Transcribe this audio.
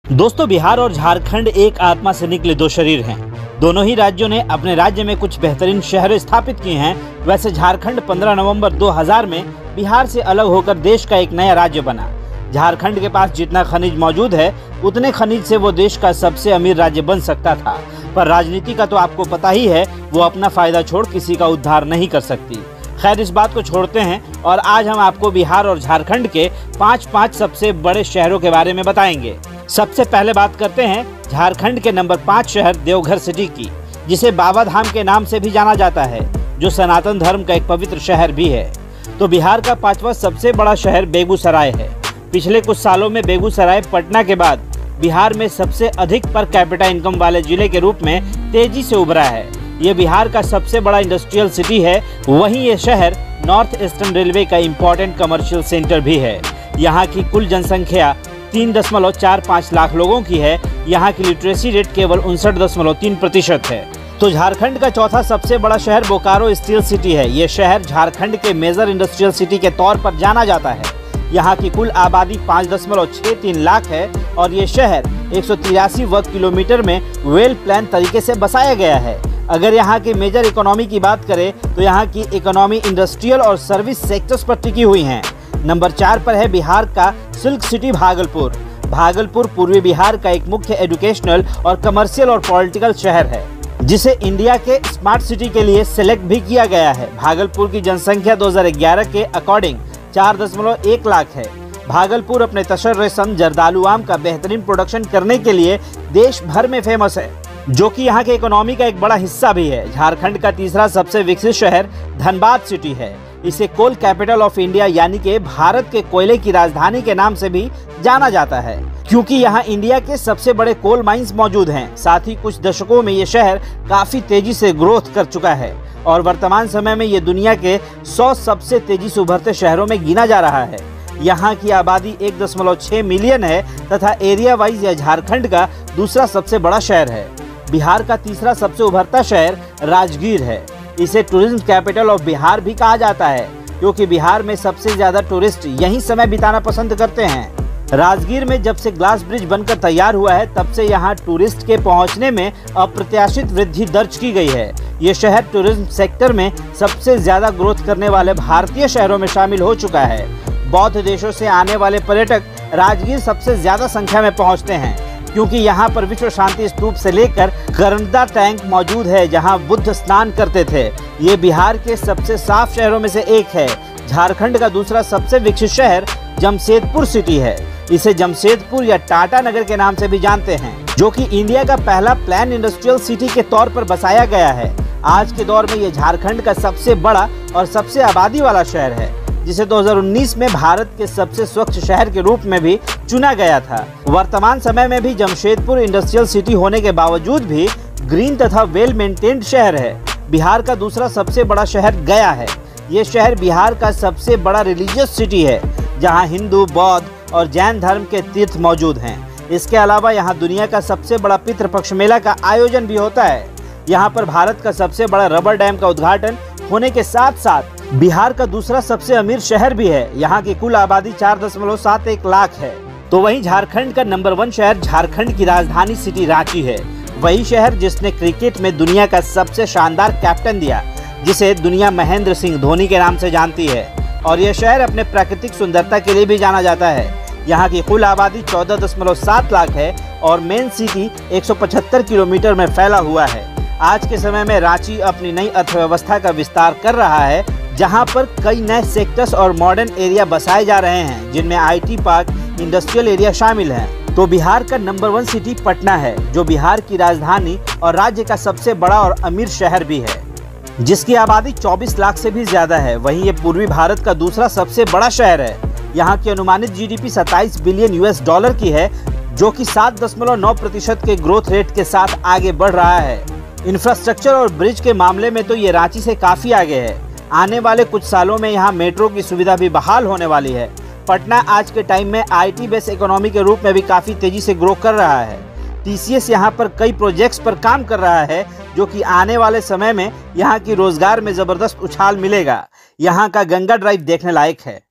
दोस्तों, बिहार और झारखंड एक आत्मा से निकले दो शरीर हैं। दोनों ही राज्यों ने अपने राज्य में कुछ बेहतरीन शहर स्थापित किए हैं। वैसे झारखंड 15 नवंबर 2000 में बिहार से अलग होकर देश का एक नया राज्य बना। झारखंड के पास जितना खनिज मौजूद है, उतने खनिज से वो देश का सबसे अमीर राज्य बन सकता था। पर राजनीति का तो आपको पता ही है, वो अपना फायदा छोड़ किसी का उद्धार नहीं कर सकती। खैर, इस बात को छोड़ते हैं और आज हम आपको बिहार और झारखंड के 5 सबसे बड़े शहरों के बारे में बताएंगे। सबसे पहले बात करते हैं झारखंड के नंबर 5 शहर देवघर सिटी की, जिसे बाबा धाम के नाम से भी जाना जाता है, जो सनातन धर्म का एक पवित्र शहर भी है। तो बिहार का 5वां सबसे बड़ा शहर बेगूसराय है। पिछले कुछ सालों में बेगूसराय पटना के बाद बिहार में सबसे अधिक पर कैपिटा इनकम वाले जिले के रूप में तेजी से उभरा है। ये बिहार का सबसे बड़ा इंडस्ट्रियल सिटी है। वहीं ये शहर नॉर्थ ईस्टर्न रेलवे का इम्पोर्टेंट कमर्शियल सेंटर भी है। यहाँ की कुल जनसंख्या 3.45 लाख लोगों की है। यहाँ की लिटरेसी रेट केवल 59.3% है। तो झारखंड का चौथा सबसे बड़ा शहर बोकारो स्टील सिटी है। ये शहर झारखंड के मेजर इंडस्ट्रियल सिटी के तौर पर जाना जाता है। यहाँ की कुल आबादी 5.63 लाख है और ये शहर 183 वर्ग किलोमीटर में वेल प्लान तरीके से बसाया गया है। अगर यहाँ की मेजर इकोनॉमी की बात करें तो यहाँ की इकोनॉमी इंडस्ट्रियल और सर्विस सेक्टर्स पर टिकी हुई है। नंबर 4 पर है बिहार का सिल्क सिटी भागलपुर। भागलपुर पूर्वी बिहार का एक मुख्य एजुकेशनल और कमर्शियल और पॉलिटिकल शहर है, जिसे इंडिया के स्मार्ट सिटी के लिए सिलेक्ट भी किया गया है। भागलपुर की जनसंख्या 2011 के अकॉर्डिंग 4.1 लाख है। भागलपुर अपने तसर रेशम जर्दालू आम का बेहतरीन प्रोडक्शन करने के लिए देश भर में फेमस है, जो कि यहाँ के इकोनॉमी का एक बड़ा हिस्सा भी है। झारखंड का तीसरा सबसे विकसित शहर धनबाद सिटी है। इसे कोल कैपिटल ऑफ इंडिया यानी कि भारत के कोयले की राजधानी के नाम से भी जाना जाता है, क्योंकि यहाँ इंडिया के सबसे बड़े कोल माइंस मौजूद हैं। साथ ही कुछ दशकों में ये शहर काफी तेजी से ग्रोथ कर चुका है और वर्तमान समय में ये दुनिया के 100 सबसे तेजी से उभरते शहरों में गिना जा रहा है। यहाँ की आबादी 1.6 मिलियन है तथा एरिया वाइज यह झारखंड का दूसरा सबसे बड़ा शहर है। बिहार का तीसरा सबसे उभरता शहर राजगीर है। इसे टूरिज्म कैपिटल ऑफ बिहार भी कहा जाता है, क्योंकि बिहार में सबसे ज्यादा टूरिस्ट यहीं समय बिताना पसंद करते हैं। राजगीर में जब से ग्लास ब्रिज बनकर तैयार हुआ है, तब से यहाँ टूरिस्ट के पहुँचने में अप्रत्याशित वृद्धि दर्ज की गई है। ये शहर टूरिज्म सेक्टर में सबसे ज्यादा ग्रोथ करने वाले भारतीय शहरों में शामिल हो चुका है। बौद्ध देशों से आने वाले पर्यटक राजगीर सबसे ज्यादा संख्या में पहुँचते हैं, क्योंकि यहाँ पर विश्व शांति स्तूप से लेकर गरंदा टैंक मौजूद है, जहाँ बुद्ध स्नान करते थे। ये बिहार के सबसे साफ शहरों में से एक है। झारखंड का दूसरा सबसे विकसित शहर जमशेदपुर सिटी है। इसे जमशेदपुर या टाटा नगर के नाम से भी जानते हैं, जो कि इंडिया का पहला प्लान इंडस्ट्रियल सिटी के तौर पर बसाया गया है। आज के दौर में ये झारखंड का सबसे बड़ा और सबसे आबादी वाला शहर है, जिसे 2019 में भारत के सबसे स्वच्छ शहर के रूप में भी चुना गया था। वर्तमान समय में भी जमशेदपुर इंडस्ट्रियल सिटी होने के बावजूद भी ग्रीन तथा वेल मेंटेन्ड शहर है। बिहार का दूसरा सबसे बड़ा शहर गया है। ये शहर बिहार का सबसे बड़ा रिलीजियस सिटी है, जहाँ हिंदू, बौद्ध और जैन धर्म के तीर्थ मौजूद हैं। इसके अलावा यहाँ दुनिया का सबसे बड़ा पितृपक्ष मेला का आयोजन भी होता है। यहाँ पर भारत का सबसे बड़ा रबर डैम का उद्घाटन होने के साथ साथ बिहार का दूसरा सबसे अमीर शहर भी है। यहाँ की कुल आबादी 4.71 लाख है। तो वहीं झारखंड का नंबर 1 शहर झारखंड की राजधानी सिटी रांची है। वही शहर जिसने क्रिकेट में दुनिया का सबसे शानदार कैप्टन दिया, जिसे दुनिया महेंद्र सिंह धोनी के नाम से जानती है। और यह शहर अपने प्राकृतिक सुंदरता के लिए भी जाना जाता है। यहाँ की कुल आबादी 14.7 लाख है और मेन सिटी 175 किलोमीटर में फैला हुआ है। आज के समय में रांची अपनी नई अर्थव्यवस्था का विस्तार कर रहा है, जहां पर कई नए सेक्टर्स और मॉडर्न एरिया बसाए जा रहे हैं, जिनमें आईटी पार्क, इंडस्ट्रियल एरिया शामिल हैं। तो बिहार का नंबर 1 सिटी पटना है, जो बिहार की राजधानी और राज्य का सबसे बड़ा और अमीर शहर भी है, जिसकी आबादी 24 लाख से भी ज्यादा है। वहीं ये पूर्वी भारत का दूसरा सबसे बड़ा शहर है। यहाँ की अनुमानित जीडीपी 27 बिलियन US की है, जो कि 7.9% के ग्रोथ रेट के साथ आगे बढ़ रहा है। इंफ्रास्ट्रक्चर और ब्रिज के मामले में तो ये रांची से काफी आगे है। आने वाले कुछ सालों में यहाँ मेट्रो की सुविधा भी बहाल होने वाली है। पटना आज के टाइम में IT बेस्ड इकोनॉमी के रूप में भी काफी तेजी से ग्रो कर रहा है। TCS यहाँ पर कई प्रोजेक्ट्स पर काम कर रहा है, जो कि आने वाले समय में यहाँ की रोजगार में जबरदस्त उछाल मिलेगा। यहाँ का गंगा ड्राइव देखने लायक है।